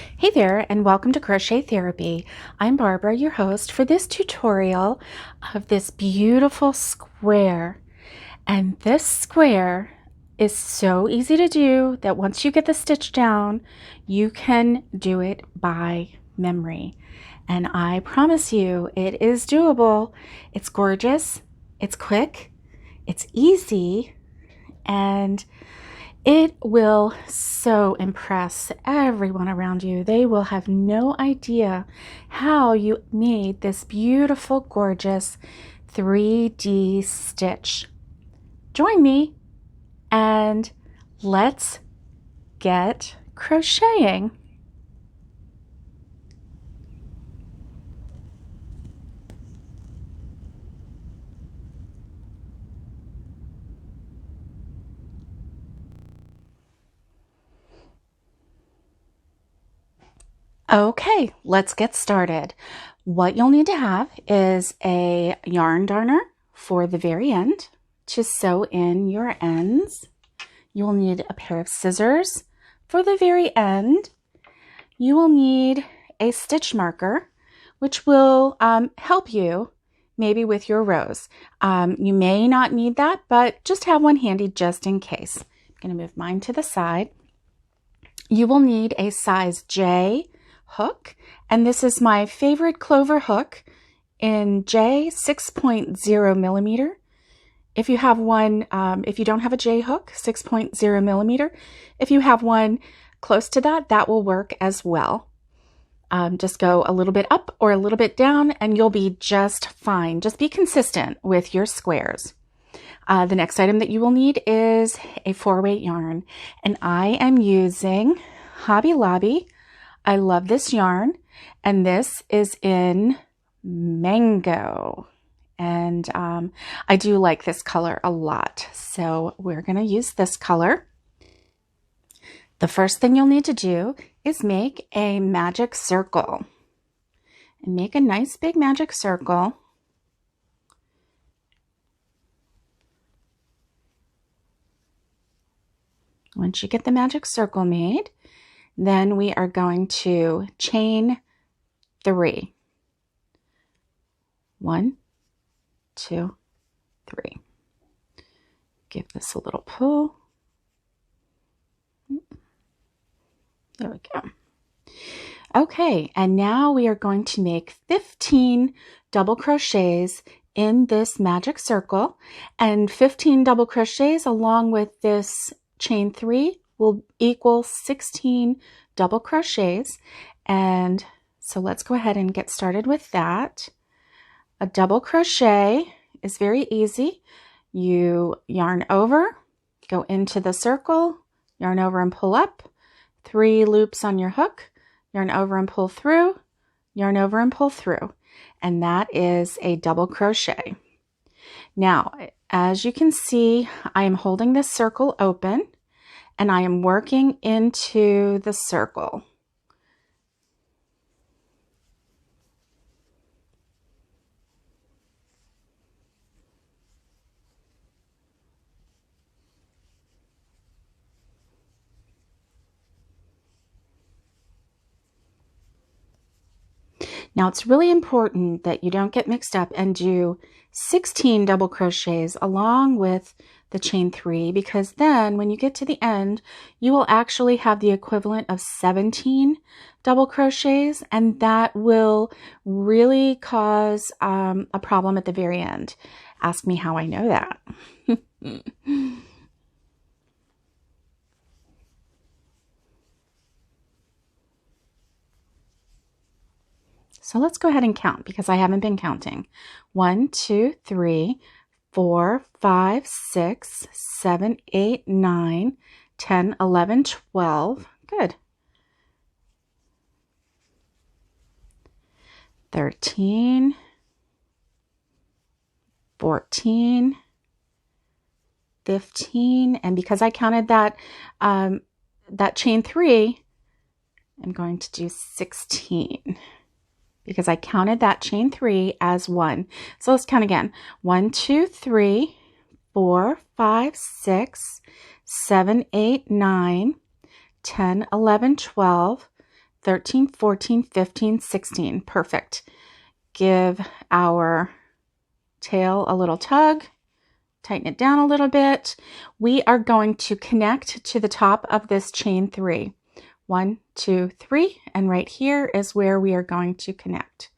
Hey there, and welcome to Crochet Therapy. I'm Barbara, your host for this tutorial of this beautiful square. And this square is so easy to do that once you get the stitch down, you can do it by memory. And I promise you, it is doable. It's gorgeous, it's quick, it's easy, and it will so impress everyone around you. They will have no idea how you made this beautiful, gorgeous 3D stitch. Join me and let's get crocheting. Okay, let's get started. What you'll need to have is a yarn darner for the very end to sew in your ends. You will need a pair of scissors for the very end. You will need a stitch marker, which will help you maybe with your rows. You may not need that, but just have one handy just in case. I'm going to move mine to the side. You will need a size J hook, and this is my favorite clover hook in J 6.0 millimeter. If you have one, if you don't have a J hook, 6.0 millimeter, if you have one close to that, that will work as well. Just go a little bit up or a little bit down and you'll be just fine. Just be consistent with your squares. The next item that you will need is a 4-weight yarn, and I am using Hobby Lobby. I love this yarn, and this is in Mango. And I do like this color a lot, so we're going to use this color. The first thing you'll need to do is make a magic circle. And make a nice big magic circle. Once you get the magic circle made, then we are going to chain 3. 1, 2, 3. Give this a little pull. There we go. Okay, and now we are going to make 15 double crochets in this magic circle, and 15 double crochets along with this chain 3 will equal 16 double crochets. And so let's go ahead and get started with that. A double crochet is very easy. You yarn over, go into the circle, yarn over and pull up, 3 loops on your hook, yarn over and pull through, yarn over and pull through, and that is a double crochet. Now, as you can see, I am holding this circle open and I am working into the circle. Now it's really important that you don't get mixed up and do 16 double crochets along with the chain 3, because then when you get to the end, you will actually have the equivalent of 17 double crochets, and that will really cause a problem at the very end. Ask me how I know that. So let's go ahead and count because I haven't been counting. 1, 2, 3, 4, 5, 6, 7, 8, 9, 10, 11, 12. Good. 13, 14, 15, and because I counted that that chain 3, I'm going to do 16. Because I counted that chain 3 as 1. So let's count again. 1, 2, 3, 4, 5, 6, 7, 8, 9, 10, 11, 12, 13, 14, 15, 16. Perfect. Give our tail a little tug, tighten it down a little bit. We are going to connect to the top of this chain 3. 1, 2, 3, and right here is where we are going to connect.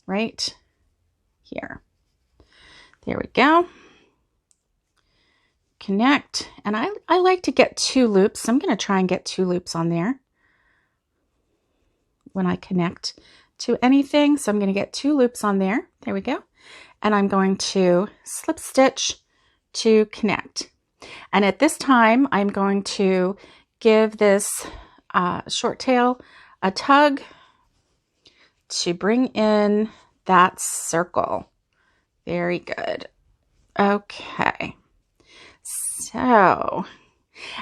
Right here. There we go. Connect, and I like to get 2 loops. I'm going to try and get 2 loops on there when I connect to anything. So I'm going to get 2 loops on there. There we go. And I'm going to slip stitch to connect. And at this time, I'm going to give this short tail a tug to bring in that circle. Very good. Okay. So,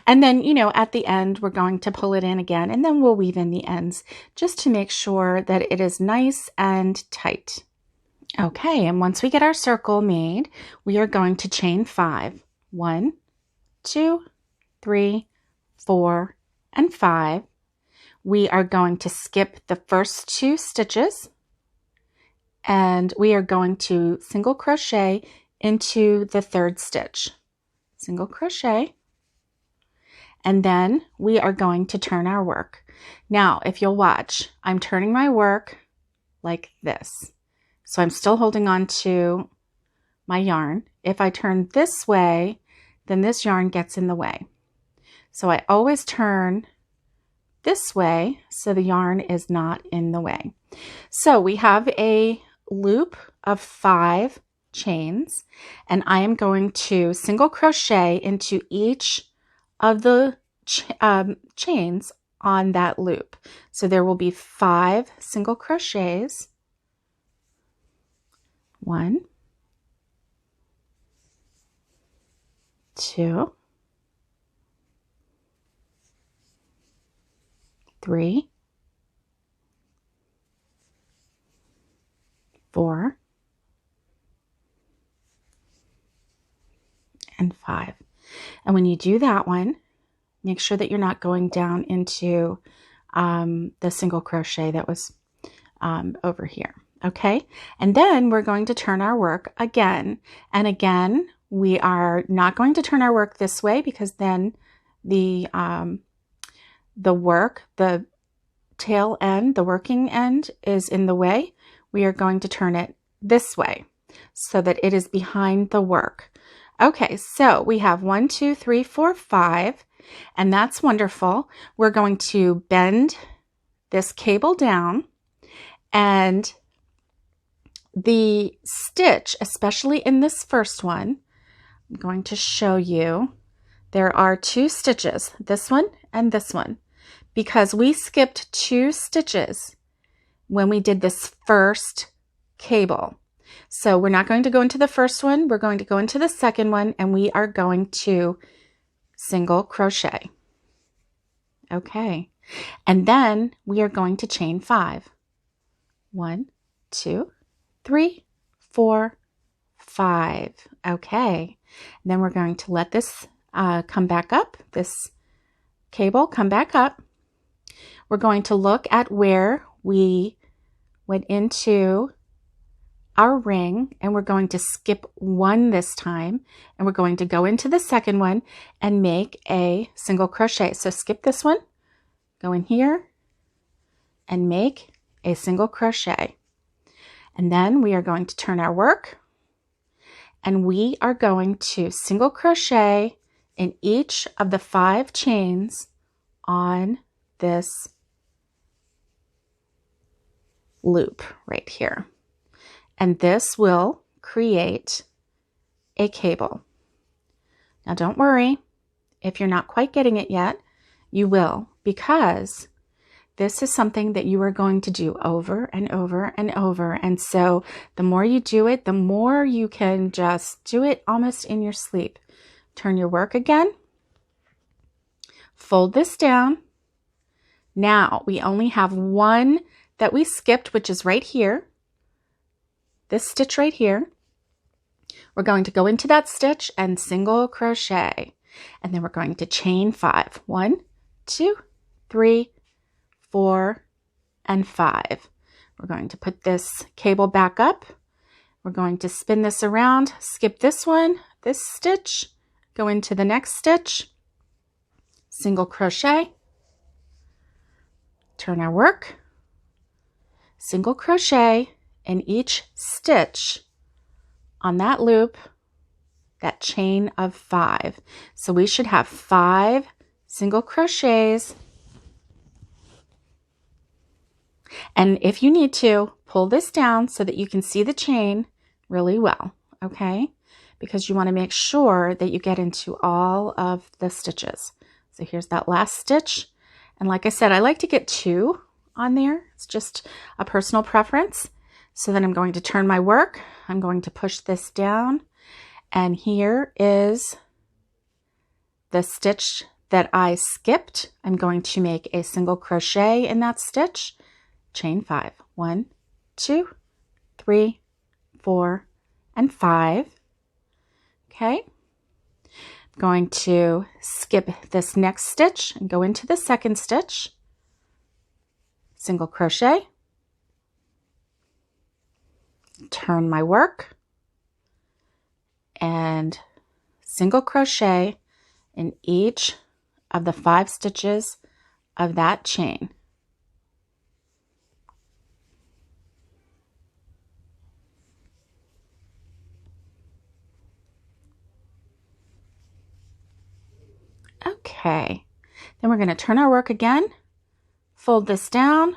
and then, you know, at the end, we're going to pull it in again, and then we'll weave in the ends just to make sure that it is nice and tight. Okay, and once we get our circle made, we are going to chain 5. 1, 2, 3, 4, and 5. We are going to skip the first 2 stitches, and we are going to single crochet into the 3rd stitch. Single crochet, and then we are going to turn our work. Now, if you'll watch, I'm turning my work like this. So I'm still holding on to my yarn. If I turn this way, then this yarn gets in the way. So I always turn this way so the yarn is not in the way. So we have a loop of 5 chains, and I am going to single crochet into each of the chains on that loop. So there will be 5 single crochets. 1, 2, 3, 4, and 5. And when you do that one, make sure that you're not going down into the single crochet that was over here. Okay, and then we're going to turn our work again and again. We are not going to turn our work this way because then the tail end, the working end, is in the way. We are going to turn it this way so that it is behind the work. Okay, so we have 1, 2, 3, 4, 5, and that's wonderful. We're going to bend this cable down, and the stitch, especially in this first one, I'm going to show you, there are 2 stitches, this one and this one, because we skipped 2 stitches when we did this first cable. So we're not going to go into the first one, we're going to go into the second one, and we are going to single crochet. Okay, and then we are going to chain 5. 1, 2, 3, 4, 5. Okay, and then we're going to let this come back up, this cable come back up. We're going to look at where we went into our ring, and we're going to skip 1 this time, and we're going to go into the second one and make a single crochet. So skip this one, go in here and make a single crochet. And then we are going to turn our work, and we are going to single crochet in each of the 5 chains on this loop right here. And this will create a cable. Now don't worry, if you're not quite getting it yet, you will, because this is something that you are going to do over and over and over. And so the more you do it, the more you can just do it almost in your sleep. Turn your work again. Fold this down. Now we only have 1 that we skipped, which is right here. This stitch right here. We're going to go into that stitch and single crochet. And then we're going to chain 5. 1, 2, 3, 4, and 5. We're going to put this cable back up. We're going to spin this around, skip this one, this stitch, go into the next stitch, single crochet, turn our work, single crochet in each stitch on that loop, that chain of 5. So we should have 5 single crochets. And if you need to, pull this down so that you can see the chain really well, okay? Because you want to make sure that you get into all of the stitches. So here's that last stitch. And like I said, I like to get 2 on there. It's just a personal preference. So then I'm going to turn my work. I'm going to push this down. And here is the stitch that I skipped. I'm going to make a single crochet in that stitch. Chain 5. 1, 2, 3, 4, and 5. Okay. I'm going to skip this next stitch and go into the second stitch. Single crochet. Turn my work. And single crochet in each of the 5 stitches of that chain. Okay, then we're going to turn our work again, fold this down,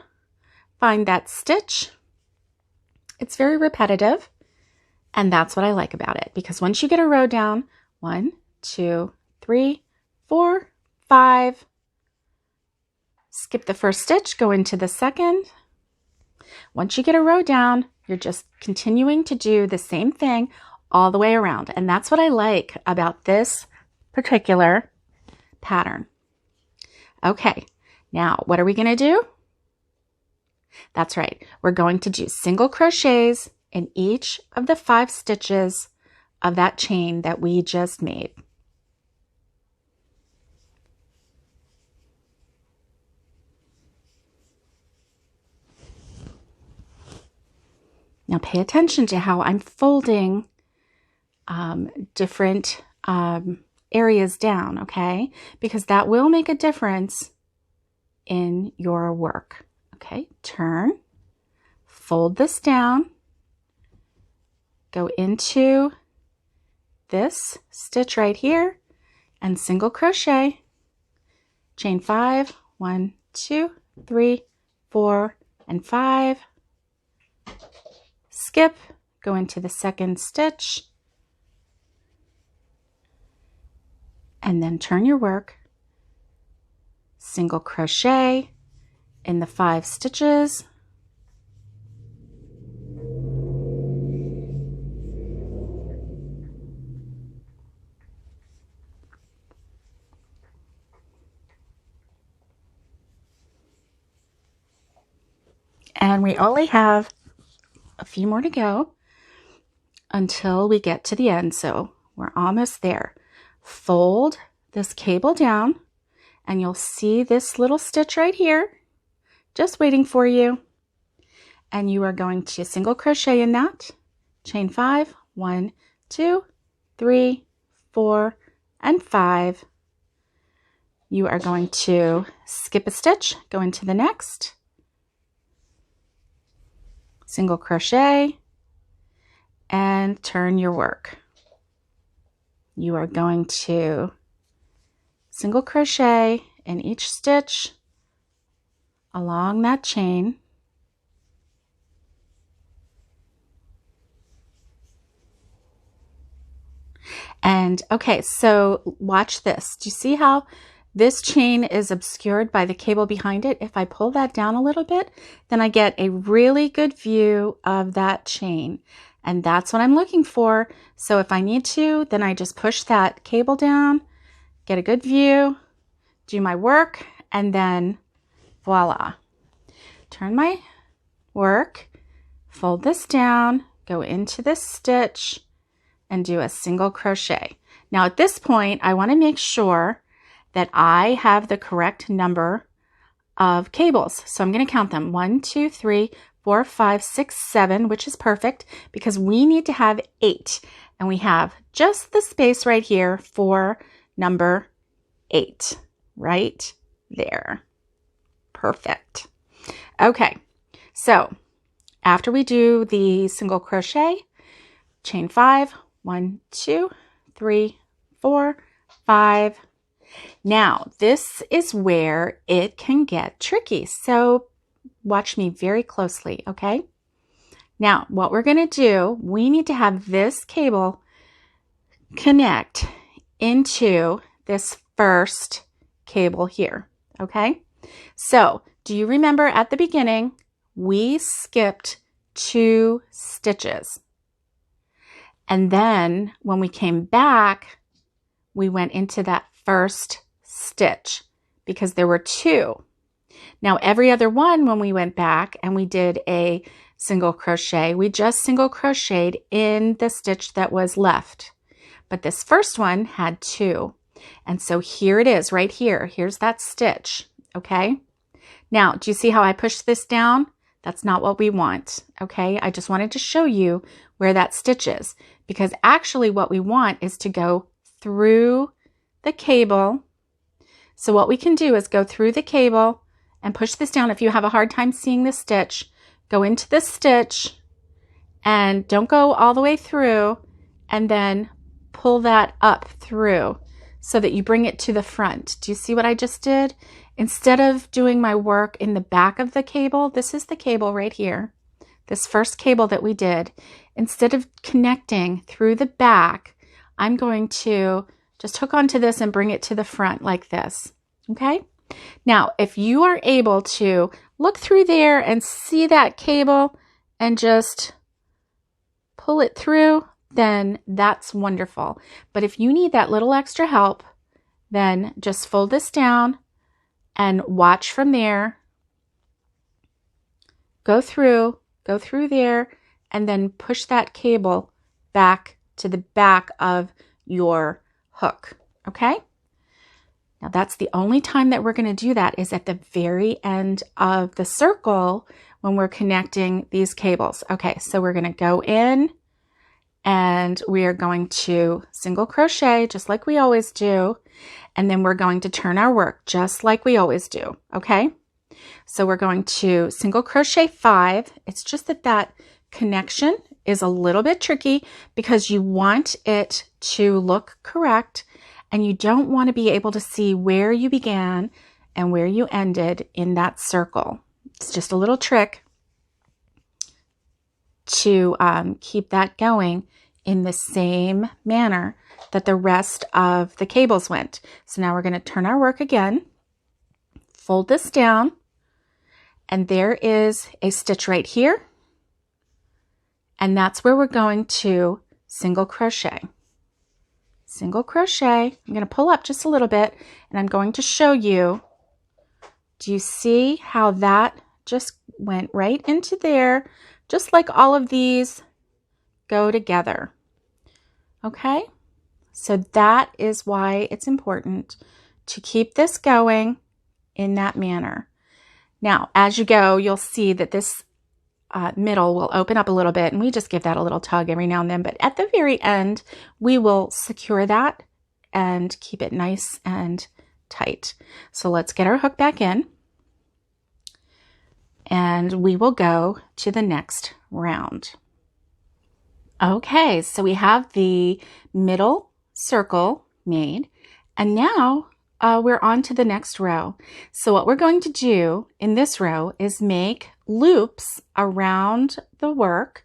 find that stitch. It's very repetitive, and that's what I like about it, because once you get a row down, 1, 2, 3, 4, 5, skip the first stitch, go into the second. Once you get a row down, you're just continuing to do the same thing all the way around, and that's what I like about this particular pattern. Okay, now what are we going to do? That's right, we're going to do single crochets in each of the 5 stitches of that chain that we just made. Now pay attention to how I'm folding different areas down, okay? Because that will make a difference in your work. Okay, turn, fold this down, go into this stitch right here, and single crochet, chain 5, 1, 2, 3, 4, and 5, skip, go into the second stitch, and then turn your work, single crochet in the 5 stitches, and we only have a few more to go until we get to the end, so we're almost there. Fold this cable down, and you'll see this little stitch right here just waiting for you, and you are going to single crochet in that, chain 5, 1, 2, 3, 4, and 5. You are going to skip a stitch, go into the next, single crochet, and turn your work. You are going to single crochet in each stitch along that chain, and okay, so watch this. Do you see how this chain is obscured by the cable behind it? If I pull that down a little bit, then I get a really good view of that chain, and that's what I'm looking for. So if I need to, then I just push that cable down, get a good view, do my work, and then voila. Turn my work, fold this down, go into this stitch, and do a single crochet. Now at this point, I want to make sure that I have the correct number of cables. So I'm going to count them. 1, 2, 3, 4, 5, 6, 7, which is perfect because we need to have 8. And we have just the space right here for number 8 right there. Perfect. Okay, so after we do the single crochet, chain 5, 1, 2, 3, 4, 5. Now, this is where it can get tricky. So watch me very closely, okay? Now, what we're going to do, we need to have this cable connect into this first cable here, okay? So, do you remember at the beginning, we skipped 2 stitches. And then when we came back, we went into that first stitch because there were 2. Now, every other one, when we went back and we did a single crochet, we just single crocheted in the stitch that was left. But this first one had 2. And so here it is right here. Here's that stitch, okay? Now, do you see how I pushed this down? That's not what we want, okay? I just wanted to show you where that stitch is because actually what we want is to go through the cable. So what we can do is go through the cable and push this down. If you have a hard time seeing the stitch, go into the stitch and don't go all the way through and then pull that up through so that you bring it to the front. Do you see what I just did? Instead of doing my work in the back of the cable, this is the cable right here, this first cable that we did. Instead of connecting through the back, I'm going to just hook onto this and bring it to the front like this, okay? Now, if you are able to look through there and see that cable and just pull it through, then that's wonderful. But if you need that little extra help, then just fold this down and watch from there. Go through there, and then push that cable back to the back of your hook, okay? Now that's the only time that we're going to do that is at the very end of the circle when we're connecting these cables. Okay, so we're going to go in and we are going to single crochet just like we always do, and then we're going to turn our work just like we always do, okay? So we're going to single crochet 5. It's just that connection is a little bit tricky because you want it to look correct and you don't want to be able to see where you began and where you ended in that circle. It's just a little trick to keep that going in the same manner that the rest of the cables went. So now we're going to turn our work again, fold this down, and there is a stitch right here. And that's where we're going to single crochet. Single crochet. I'm going to pull up just a little bit and I'm going to show you. Do you see how that just went right into there? Just like all of these go together. Okay? So that is why it's important to keep this going in that manner. Now, as you go, you'll see that this middle will open up a little bit, and we just give that a little tug every now and then. But at the very end, we will secure that and keep it nice and tight. So let's get our hook back in, and we will go to the next round. Okay, so we have the middle circle made, and now we're on to the next row. So what we're going to do in this row is make loops around the work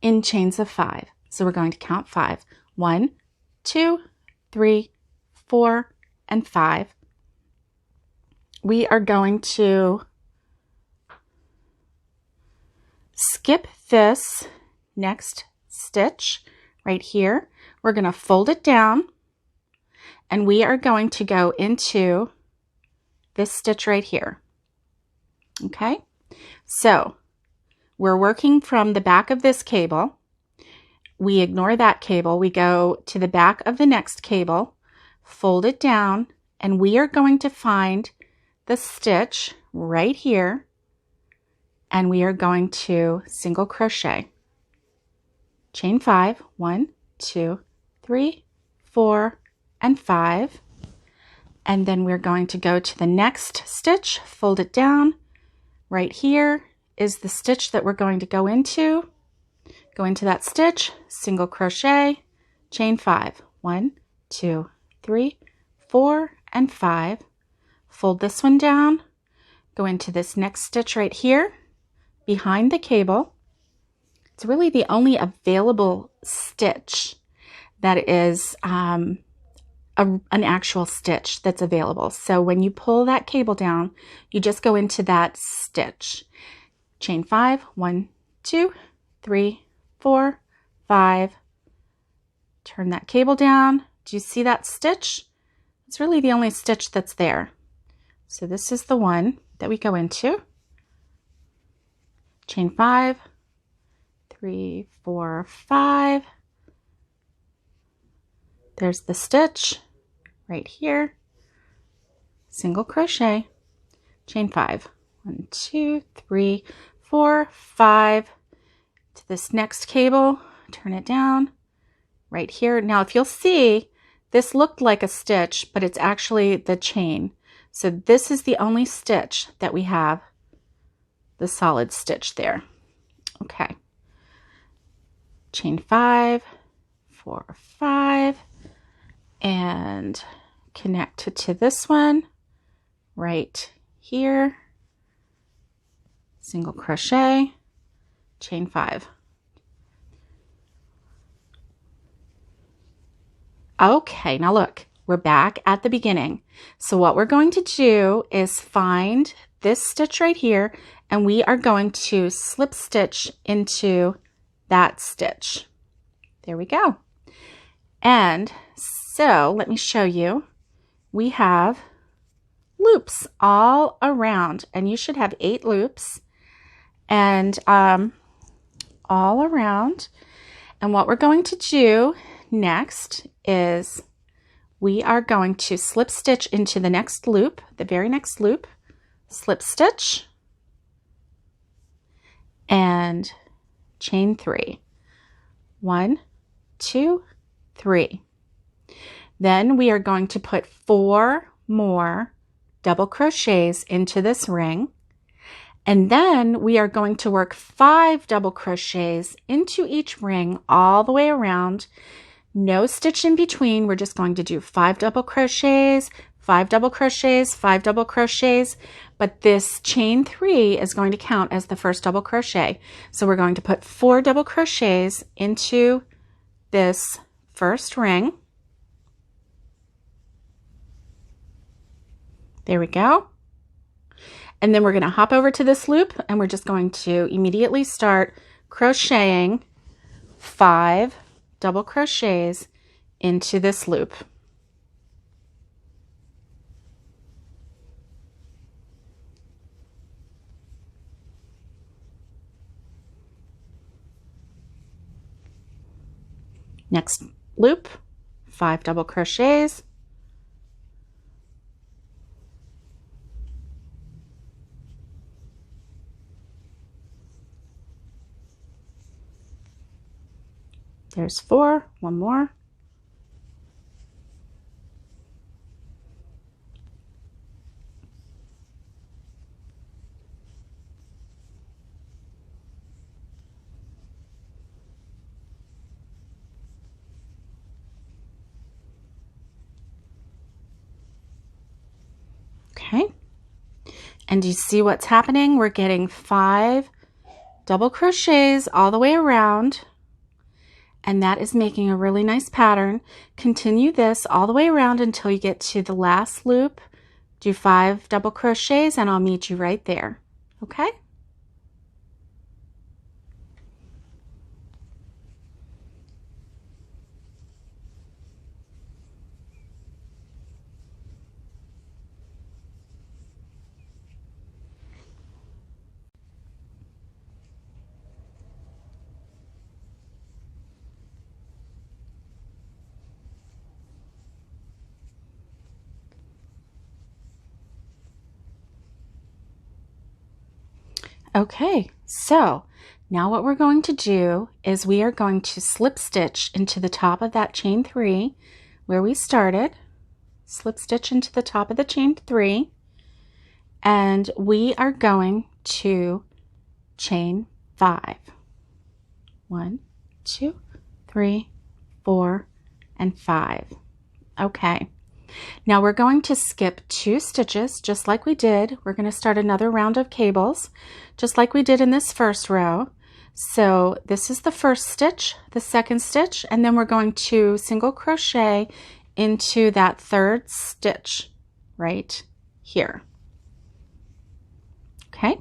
in chains of 5. So we're going to count 5. 1, 2, 3, 4, and 5. We are going to skip this next stitch right here. We're going to fold it down, and we are going to go into this stitch right here. Okay, so we're working from the back of this cable. We ignore that cable. We go to the back of the next cable, fold it down, and we are going to find the stitch right here, and we are going to single crochet. Chain 5, 1, 2, 3, 4, and 5. And then we're going to go to the next stitch, fold it down. Right here is the stitch that we're going to go into. Go into that stitch, single crochet, chain 5, 1, 2, 3, 4, and 5. Fold this one down, go into this next stitch right here, behind the cable. It's really the only available stitch that is an actual stitch that's available. So when you pull that cable down, you just go into that stitch. Chain 5, 1, 2, 3, 4, 5. Turn that cable down. Do you see that stitch? It's really the only stitch that's there. So this is the one that we go into. Chain 5, 3, 4, 5. There's the stitch right here. Single crochet, chain 5. 1, 2, 3, 4, 5. To this next cable, turn it down right here. Now, if you'll see, this looked like a stitch, but it's actually the chain. So this is the only stitch that we have, the solid stitch there. Okay. Chain 5, 4, 5, and connect to this one right here. Single crochet, chain 5. Okay, now look, we're back at the beginning. So what we're going to do is find this stitch right here, and we are going to slip stitch into that stitch. There we go. And so let me show you. We have loops all around, and you should have 8 loops and all around. And what we're going to do next is we are going to slip stitch into the next loop, the very next loop, slip stitch, and chain 3. 1, 2, 3. Then we are going to put 4 more double crochets into this ring. And then we are going to work 5 double crochets into each ring all the way around. No stitch in between. We're just going to do 5 double crochets, 5 double crochets, 5 double crochets. But this chain 3 is going to count as the first double crochet. So we're going to put 4 double crochets into this first ring. There we go. And then we're going to hop over to this loop, and we're just going to immediately start crocheting 5 double crochets into this loop. Next loop, 5 double crochets. There's 4, one more. Okay. And do you see what's happening? We're getting 5 double crochets all the way around. And that is making a really nice pattern. Continue this all the way around until you get to the last loop. Do 5 double crochets and I'll meet you right there. Okay? Okay, so now what we're going to do is we are going to slip stitch into the top of that chain 3 where we started. Slip stitch into the top of the chain 3, and we are going to chain 5. 1, 2, 3, 4, and 5. Okay. Now we're going to skip 2 stitches just like we did. We're going to start another round of cables just like we did in this first row. So this is the first stitch, the second stitch, and then we're going to single crochet into that third stitch right here. Okay,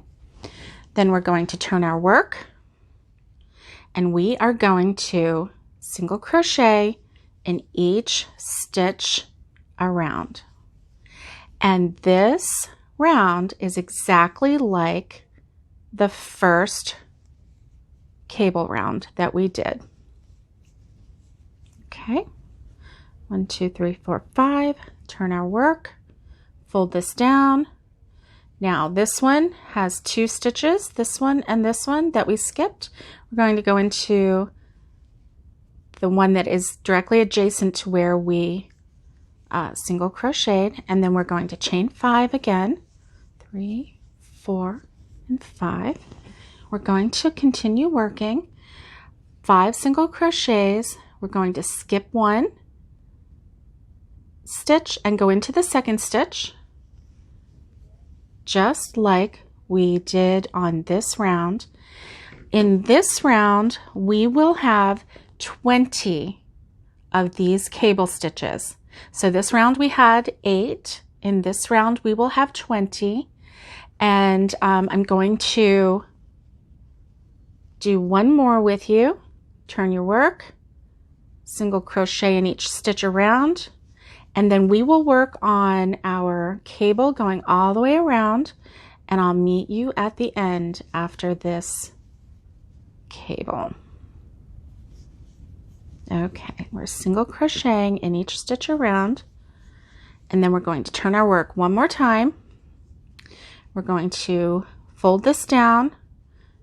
then we're going to turn our work and we are going to single crochet in each stitch around. And this round is exactly like the first cable round that we did. Okay, 1, 2, 3, 4, 5. Turn our work, fold this down. Now this one has 2 stitches, this one and this one that we skipped. We're going to go into the one that is directly adjacent to where we single crocheted, and then we're going to chain 5 again. 3, 4, and 5. We're going to continue working 5 single crochets. We're going to skip 1 stitch and go into the second stitch just like we did on this round. In this round we will have 20 of these cable stitches. So this round we had 8. In this round we will have 20. And I'm going to do one more with you. Turn your work, single crochet in each stitch around, and then we will work on our cable going all the way around, and I'll meet you at the end after this cable. Okay, we're single crocheting in each stitch around, and then we're going to turn our work one more time. We're going to fold this down.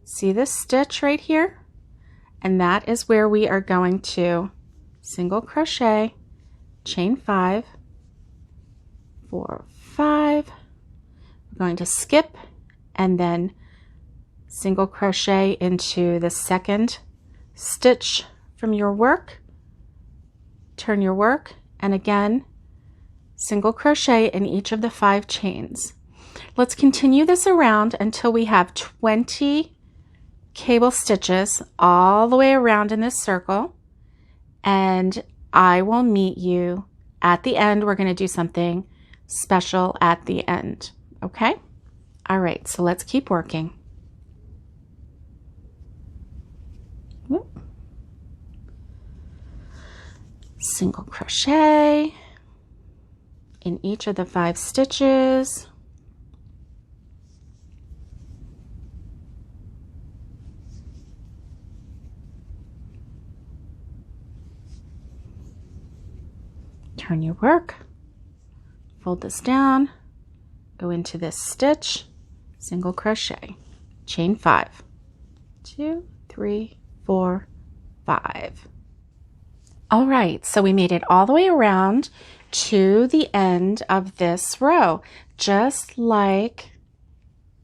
See this stitch right here? And that is where we are going to single crochet, chain 5, 4, 5. We're going to skip and then single crochet into the second stitch from your work. Turn your work, and again single crochet in each of the 5 chains. Let's continue this around until we have 20 cable stitches all the way around in this circle, and I will meet you at the end. We're going to do something special at the end. Okay? All right, so let's keep working. Single crochet in each of the 5 stitches. Turn your work, fold this down, go into this stitch, single crochet, chain 5, 2, 3, 4, 5. All right, so we made it all the way around to the end of this row. Just like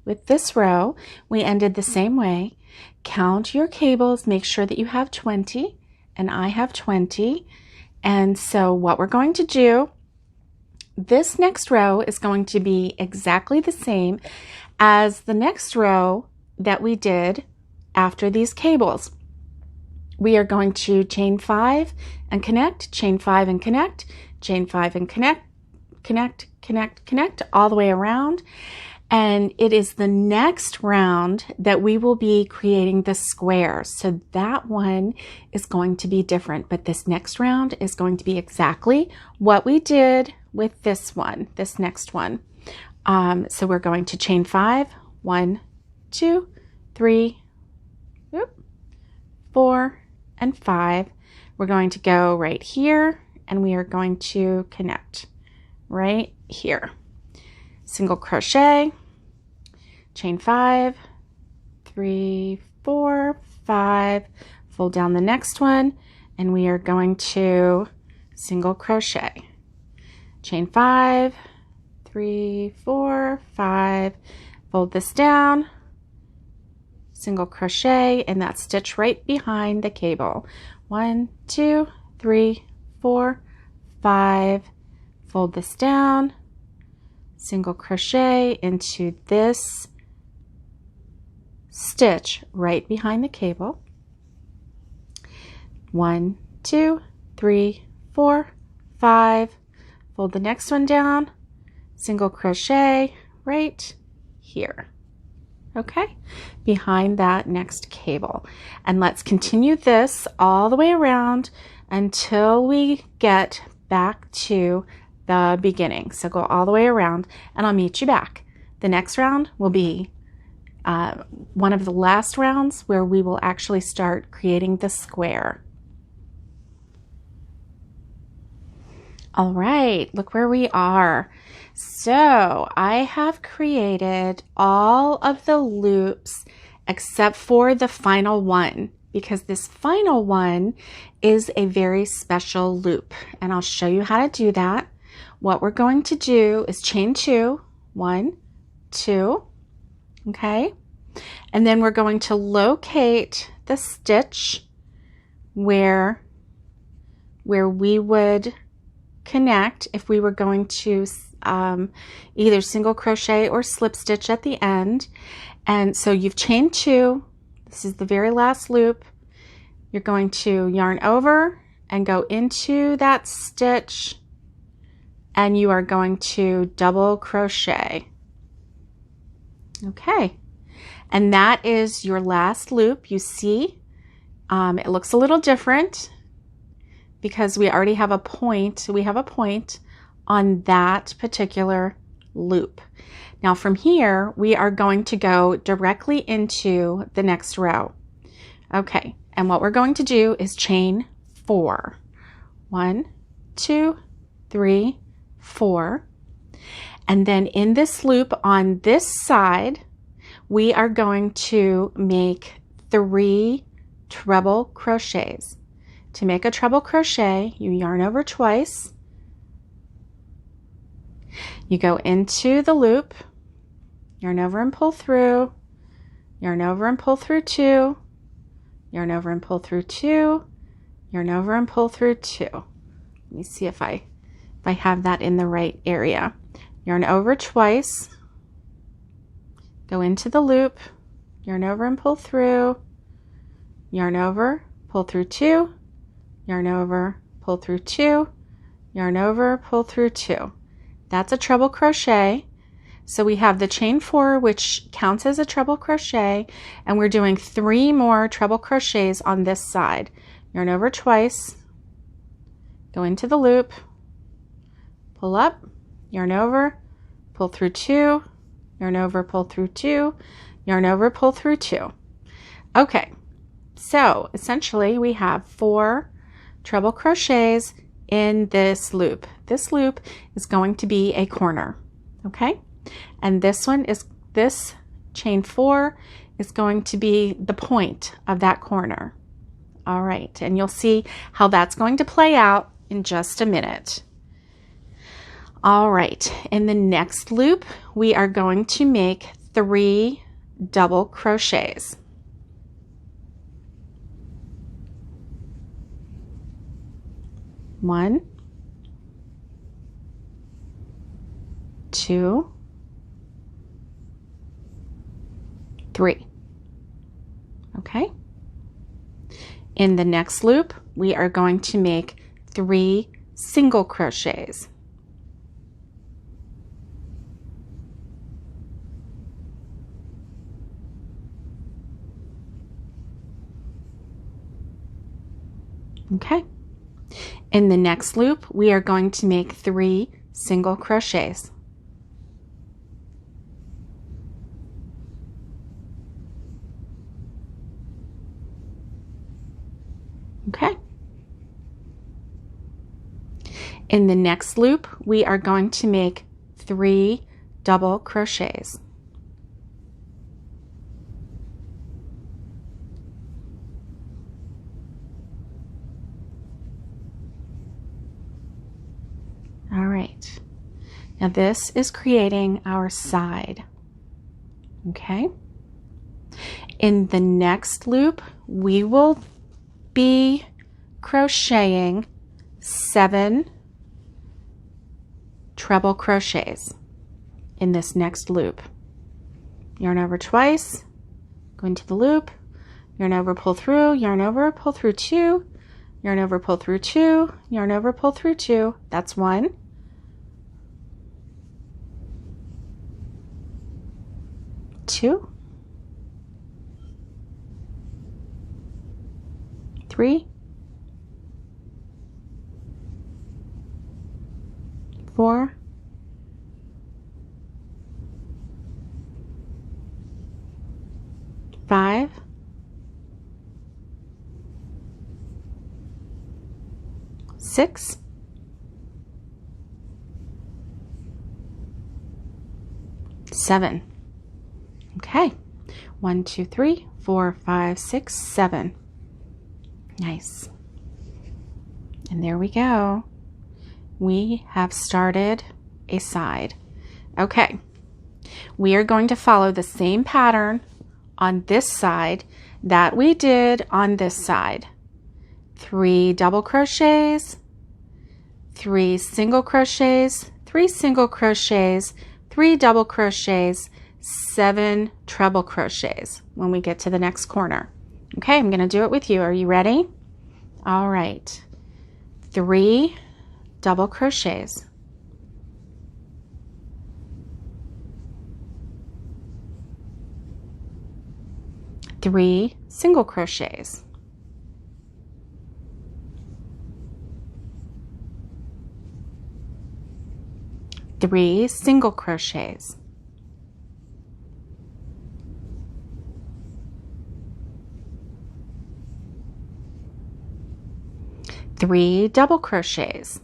with this row, we ended the same way. Count your cables, make sure that you have 20, and I have 20. And so what we're going to do, this next row is going to be exactly the same as the next row that we did after these cables. We are going to chain 5 and connect, chain 5 and connect, chain 5 and connect, connect, connect, connect, all the way around. And it is the next round that we will be creating the squares. So that one is going to be different, but this next round is going to be exactly what we did with this one, this next one. So we're going to chain 5, 1, 2, 3, 4, and 5. We're going to go right here, and we are going to connect right here. Single crochet, chain 5, 3, 4, 5, fold down the next one, and we are going to single crochet. Chain 5, 3, 4, 5, fold this down, single crochet in that stitch right behind the cable. 1, 2, 3, 4, 5, fold this down, single crochet into this stitch right behind the cable. 1, 2, 3, 4, 5, fold the next one down, single crochet right here. Okay, behind that next cable. And let's continue this all the way around until we get back to the beginning. So go all the way around and I'll meet you back. The next round will be one of the last rounds where we will actually start creating the square. All right, look where we are. So I have created all of the loops except for the final one, because this final one is a very special loop, and I'll show you how to do that. What we're going to do is chain 2, 1, 2, okay? And then we're going to locate the stitch where we would connect if we were going to either single crochet or slip stitch at the end. And so you've chained 2. This is the very last loop. You're going to yarn over and go into that stitch, and you are going to double crochet. Okay, and that is your last loop. You see, it looks a little different because we already have a point. We have a point on that particular loop. Now from here, we are going to go directly into the next row. Okay, and what we're going to do is chain 4. 1, 2, 3, 4. And then in this loop on this side, we are going to make 3 treble crochets. To make a treble crochet, you yarn over twice. You go into the loop, yarn over and pull through, yarn over and pull through 2, yarn over and pull through 2, yarn over and pull through 2. Let me see if I have that in the right area. Yarn over twice, go into the loop, yarn over and pull through, yarn over, pull through 2, yarn over, pull through 2, yarn over, pull through 2. That's a treble crochet. So we have the chain 4, which counts as a treble crochet, and we're doing 3 more treble crochets on this side. Yarn over twice, go into the loop, pull up, yarn over, pull through 2, yarn over, pull through 2, yarn over, pull through 2. Okay, so essentially we have 4 treble crochets in this loop. This loop is going to be a corner, okay? And this chain 4 is going to be the point of that corner. All right, and you'll see how that's going to play out in just a minute. All right, in the next loop, we are going to make 3 double crochets. One, 2, 3. Okay. In the next loop, we are going to make 3 single crochets. Okay. In the next loop, we are going to make 3 single crochets. Okay. In the next loop, we are going to make 3 double crochets. All right. Now this is creating our side. Okay. In the next loop, we will be crocheting 7 treble crochets in this next loop. Yarn over twice, go into the loop, yarn over, pull through, yarn over, pull through 2, yarn over, pull through 2, yarn over, pull through 2. That's 1. 2, 3, 4, 5, 6, 7. Okay. 1, 2, 3, 4, 5, 6, 7. Nice. And there we go. We have started a side. Okay. We are going to follow the same pattern on this side that we did on this side. 3 double crochets, 3 single crochets, 3 single crochets, 3 double crochets, 7 treble crochets when we get to the next corner. Okay, I'm going to do it with you. Are you ready? All right. 3 double crochets. 3 single crochets. 3 single crochets. 3 double crochets.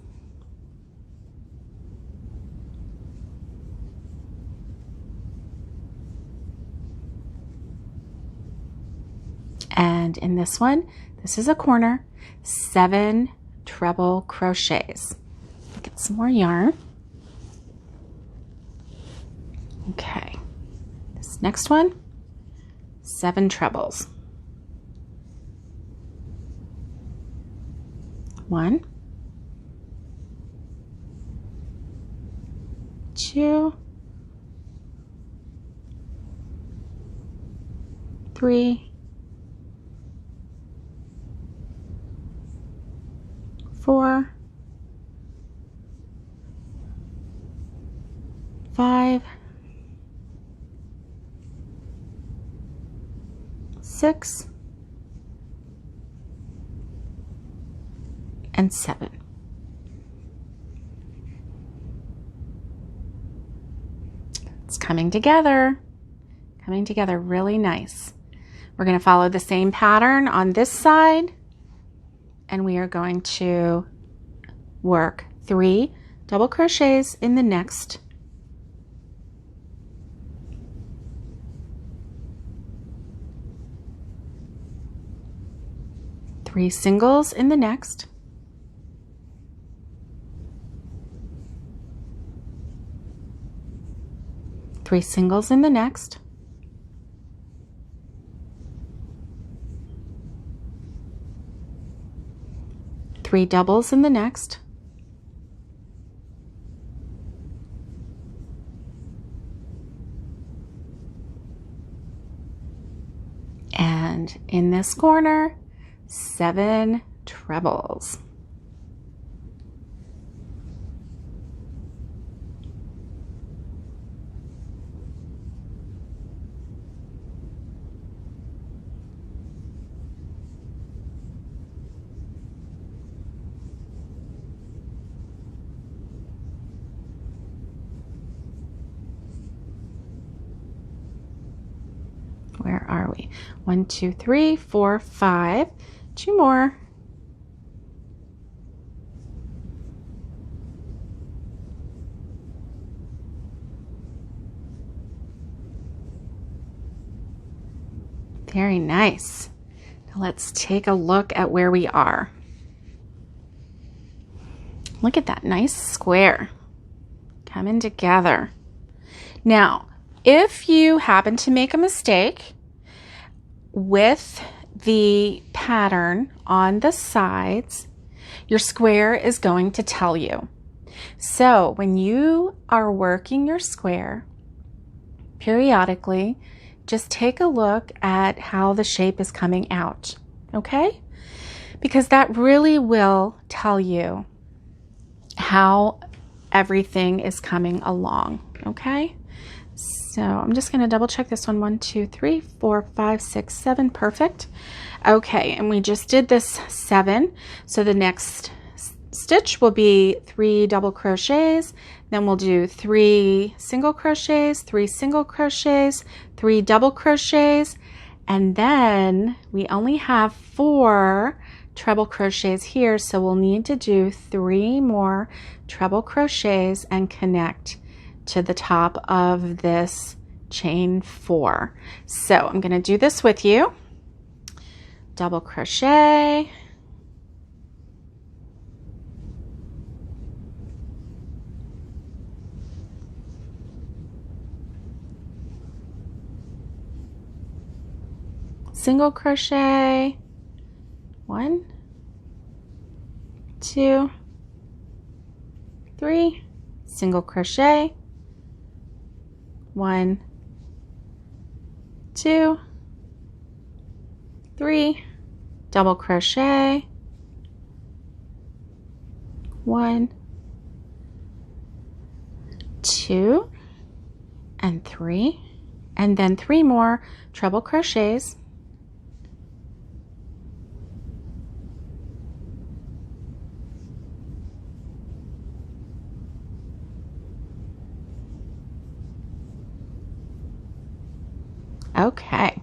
And in this one, this is a corner, 7 treble crochets. Get some more yarn. Okay, this next one, 7 trebles. 1, 2, 3, 4, 5, 6, and 7. It's coming together really nice. We're going to follow the same pattern on this side, and we are going to work 3 double crochets in the next. 3 singles in the next. 3 singles in the next. 3 doubles in the next. And in this corner, 7 trebles. Where are we? 1, 2, 3, 4, 5. 2 more. Very nice. Now let's take a look at where we are. Look at that nice square coming together. Now, if you happen to make a mistake with the pattern on the sides, your square is going to tell you. So when you are working your square, periodically, just take a look at how the shape is coming out, okay? Because that really will tell you how everything is coming along, okay? So I'm just going to double check this one. 1, 2, 3, 4, 5, 6, 7. Perfect. Okay, and we just did this 7. So the next stitch will be 3 double crochets. Then we'll do 3 single crochets, 3 single crochets, 3 double crochets, and then we only have 4 treble crochets here, so we'll need to do 3 more treble crochets and connect to the top of this chain 4. So I'm going to do this with you. Double crochet, single crochet, 1, 2, 3, single crochet, 1, 2, 3, double crochet, 1, 2, and 3, and then 3 more treble crochets. Okay.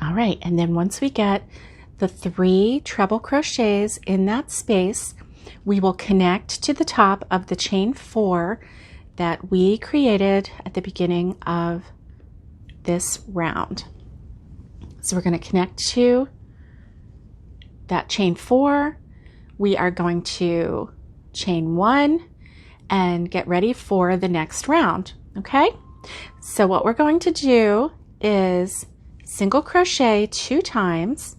All right, and then once we get the 3 treble crochets in that space, we will connect to the top of the chain 4 that we created at the beginning of this round. So we're going to connect to that chain 4. We are going to chain 1 and get ready for the next round, okay? So what we're going to do is single crochet 2 times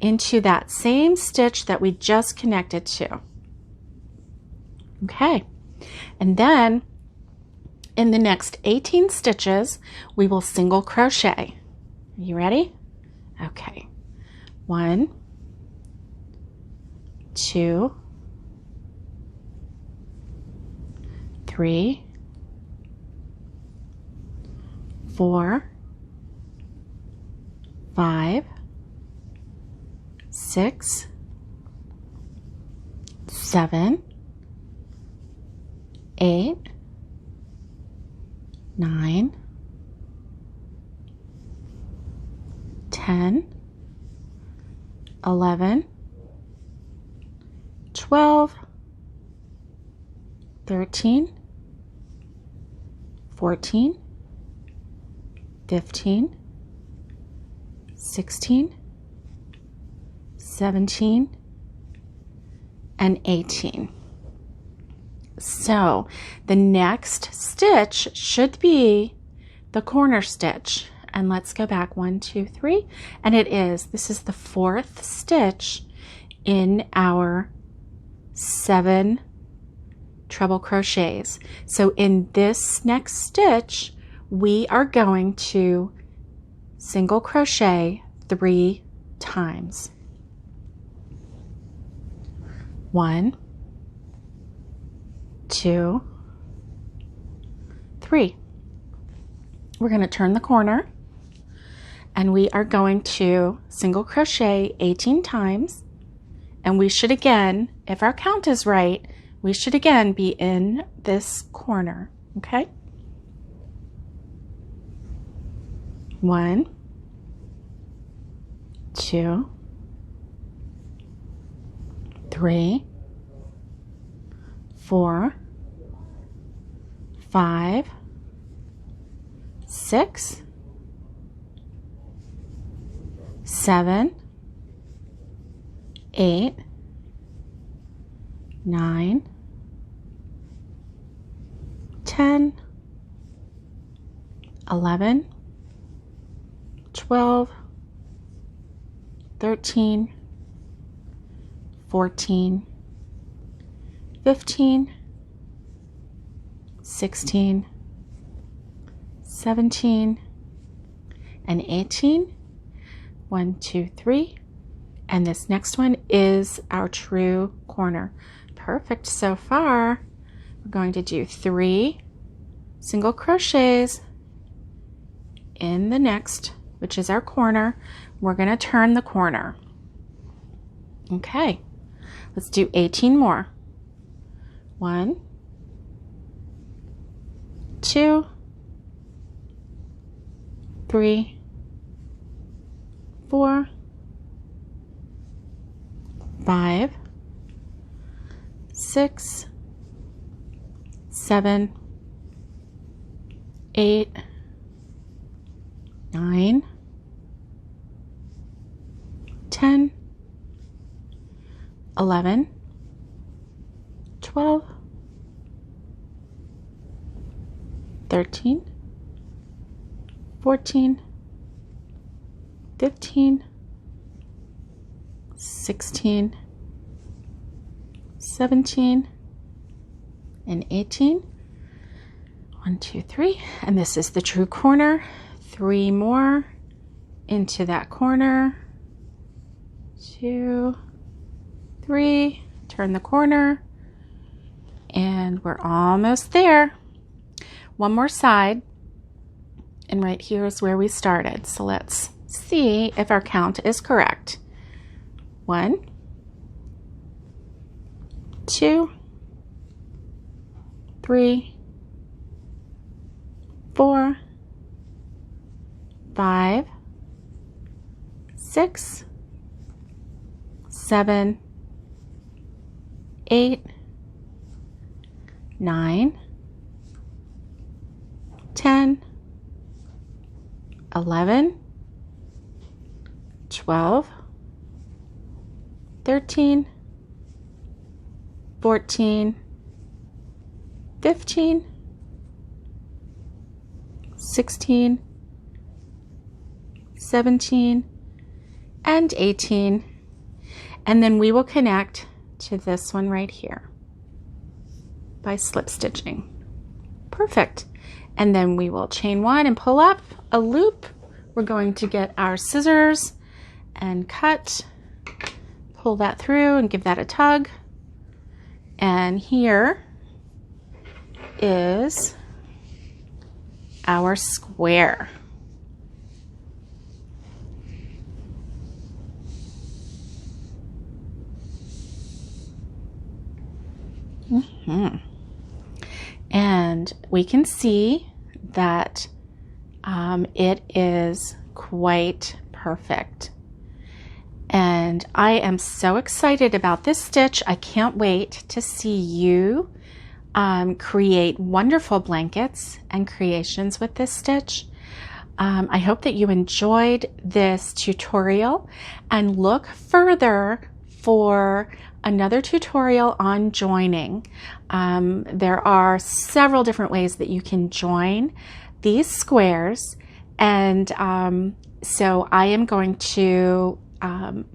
into that same stitch that we just connected to. Okay, and then in the next 18 stitches, we will single crochet. Are you ready? Okay, 1, 2, 3, 4, 5, 6, 7, 8, 9, 10, 11, 12, 13, 14, 15, 16, 17, and 18. So the next stitch should be the corner stitch. And let's go back 1, 2, 3. And it is. This is the 4th stitch in our 7 treble crochets. So in this next stitch, we are going to single crochet 3 times. 1, 2, 3. We're going to turn the corner and we are going to single crochet 18 times, and we should again, if our count is right, we should again be in this corner, okay? 1, 2, 3, 4, 5, 6, 7, 8, 9, 10, 11, 12, 13, 14, 15, 16, 17, and 18. 1, 2, 3. And this next one is our true corner. Perfect so far. We're going to do 3 single crochets in the next, which is our corner. We're going to turn the corner. Okay, let's do 18 more. 1, 2, 3, 4, 5, 6, 7, 8, 9, 10, 11, 12, 13, 14, 15, 16, 17, and 18. 1, 2, 3. And this is the true corner. 3 more into that corner. 2, 3. Turn the corner. And we're almost there. One more side. And right here is where we started. So let's see if our count is correct. 1, 2, 3, 4, 5, 6, 7, 8, 9, 10, 11, 12, 13, 14, 15, 16, 17, and 18. And then we will connect to this one right here by slip stitching. Perfect. And then we will chain 1 and pull up a loop. We're going to get our scissors and cut, pull that through and give that a tug. And here is our square. And we can see that it is quite perfect. And I am so excited about this stitch. I can't wait to see you create wonderful blankets and creations with this stitch. I hope that you enjoyed this tutorial, and look further for another tutorial on joining. There are several different ways that you can join these squares, and so I am going to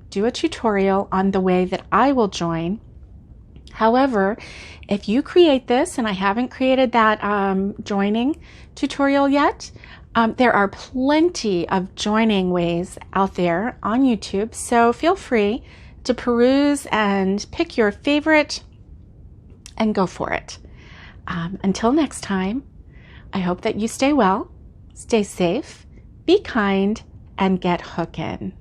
do a tutorial on the way that I will join. However, if you create this, and I haven't created that joining tutorial yet, there are plenty of joining ways out there on YouTube, so feel free to peruse and pick your favorite and go for it. Until next time, I hope that you stay well, stay safe, be kind, and get hookin'.